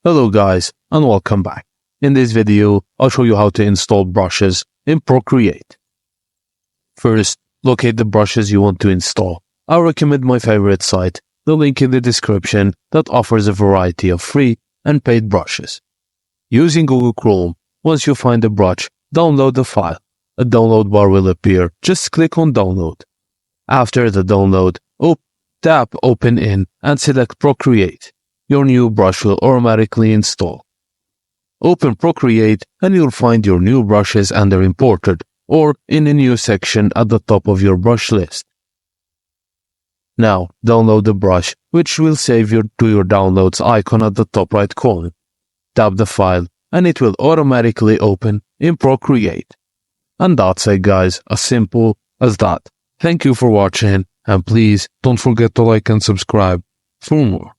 Hello guys, and welcome back. In this video, I'll show you how to install brushes in Procreate. First, locate the brushes you want to install. I'll recommend my favorite site, the link in the description, that offers a variety of free and paid brushes. Using Google Chrome, once you find a brush, download the file. A download bar will appear. Just click on download. After the download, tap open in and select Procreate. Your new brush will automatically install. Open Procreate and you'll find your new brushes under Imported or in a new section at the top of your brush list. Now, download the brush, which will save you to your downloads icon at the top right corner. Tap the file and it will automatically open in Procreate. And that's it guys, as simple as that. Thank you for watching and please don't forget to like and subscribe for more.